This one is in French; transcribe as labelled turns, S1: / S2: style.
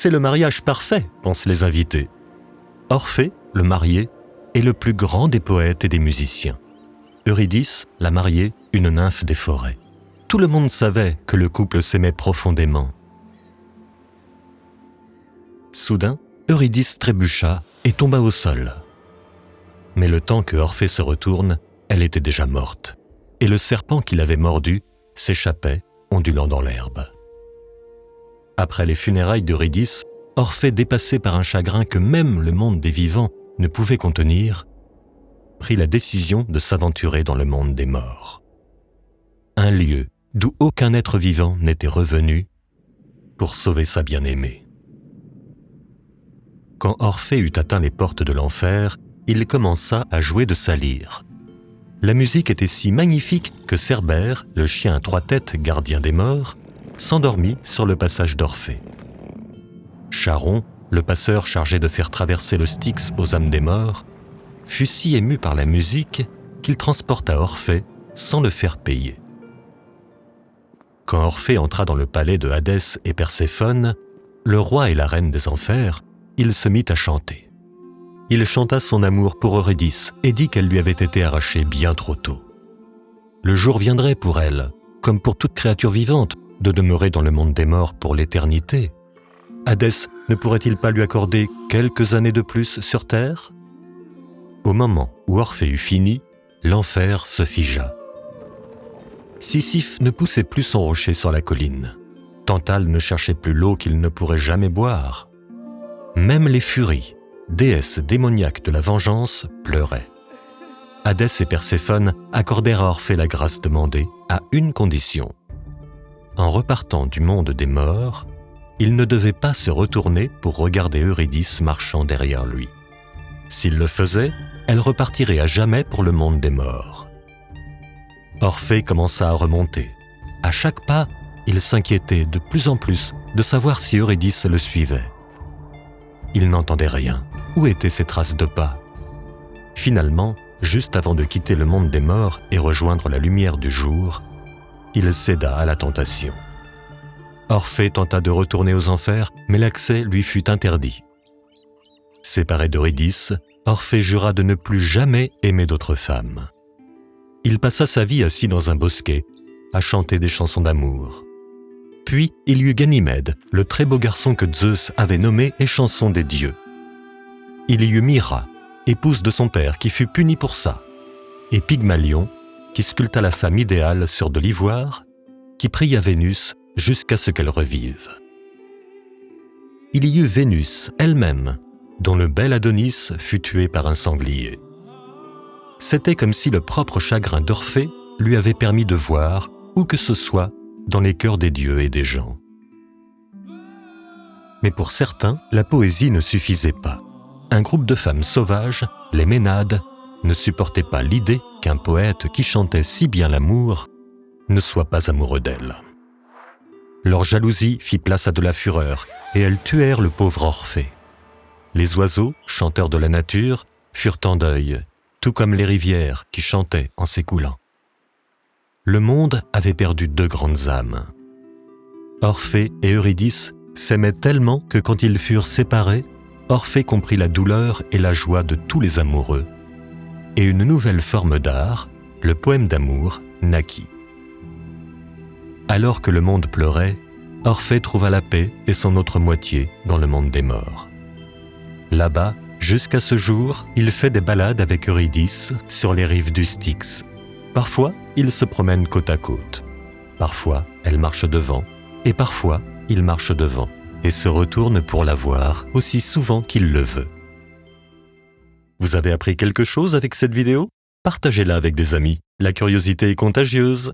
S1: C'est le mariage parfait, pensent les invités. Orphée, le marié, est le plus grand des poètes et des musiciens. Eurydice, la mariée, une nymphe des forêts. Tout le monde savait que le couple s'aimait profondément. Soudain, Eurydice trébucha et tomba au sol. Mais le temps que Orphée se retourne, elle était déjà morte, et le serpent qui l'avait mordue s'échappait, ondulant dans l'herbe. Après les funérailles d'Eurydice, Orphée, dépassé par un chagrin que même le monde des vivants ne pouvait contenir, prit la décision de s'aventurer dans le monde des morts. Un lieu d'où aucun être vivant n'était revenu pour sauver sa bien-aimée. Quand Orphée eut atteint les portes de l'enfer, il commença à jouer de sa lyre. La musique était si magnifique que Cerbère, le chien à 3 têtes gardien des morts, s'endormit sur le passage d'Orphée. Charon, le passeur chargé de faire traverser le Styx aux âmes des morts, fut si ému par la musique qu'il transporta Orphée sans le faire payer. Quand Orphée entra dans le palais de Hadès et Perséphone, le roi et la reine des enfers, il se mit à chanter. Il chanta son amour pour Eurydice et dit qu'elle lui avait été arrachée bien trop tôt. Le jour viendrait pour elle, comme pour toute créature vivante, de demeurer dans le monde des morts pour l'éternité. Hadès ne pourrait-il pas lui accorder quelques années de plus sur terre ? Au moment où Orphée eut fini, l'enfer se figea. Sisyphe ne poussait plus son rocher sur la colline. Tantale ne cherchait plus l'eau qu'il ne pourrait jamais boire. Même les Furies, déesses démoniaques de la vengeance, pleuraient. Hadès et Perséphone accordèrent à Orphée la grâce demandée à une condition. En repartant du monde des morts, il ne devait pas se retourner pour regarder Eurydice marchant derrière lui. S'il le faisait, elle repartirait à jamais pour le monde des morts. Orphée commença à remonter. À chaque pas, il s'inquiétait de plus en plus de savoir si Eurydice le suivait. Il n'entendait rien. Où étaient ces traces de pas ? Finalement, juste avant de quitter le monde des morts et rejoindre la lumière du jour, il céda à la tentation. Orphée tenta de retourner aux enfers, mais l'accès lui fut interdit. Séparé d'Eurydice, Orphée jura de ne plus jamais aimer d'autres femmes. Il passa sa vie assis dans un bosquet, à chanter des chansons d'amour. Puis il y eut Ganymède, le très beau garçon que Zeus avait nommé échanson des dieux. Il y eut Myrrha, épouse de son père, qui fut punie pour ça, et Pygmalion, qui sculpta la femme idéale sur de l'ivoire, qui pria Vénus jusqu'à ce qu'elle revive. Il y eut Vénus elle-même, dont le bel Adonis fut tué par un sanglier. C'était comme si le propre chagrin d'Orphée lui avait permis de voir où que ce soit dans les cœurs des dieux et des gens. Mais pour certains, la poésie ne suffisait pas. Un groupe de femmes sauvages, les Ménades, ne supportait pas l'idée qu'un poète qui chantait si bien l'amour ne soit pas amoureux d'elle. Leur jalousie fit place à de la fureur et elles tuèrent le pauvre Orphée. Les oiseaux, chanteurs de la nature, furent en deuil, tout comme les rivières qui chantaient en s'écoulant. Le monde avait perdu 2 grandes âmes. Orphée et Eurydice s'aimaient tellement que quand ils furent séparés, Orphée comprit la douleur et la joie de tous les amoureux, et une nouvelle forme d'art, le poème d'amour, naquit. Alors que le monde pleurait, Orphée trouva la paix et son autre moitié dans le monde des morts. Là-bas, jusqu'à ce jour, il fait des balades avec Eurydice sur les rives du Styx. Parfois, ils se promènent côte à côte. Parfois, elle marche devant, et parfois, il marche devant, et se retourne pour la voir aussi souvent qu'il le veut. Vous avez appris quelque chose avec cette vidéo ? Partagez-la avec des amis. La curiosité est contagieuse.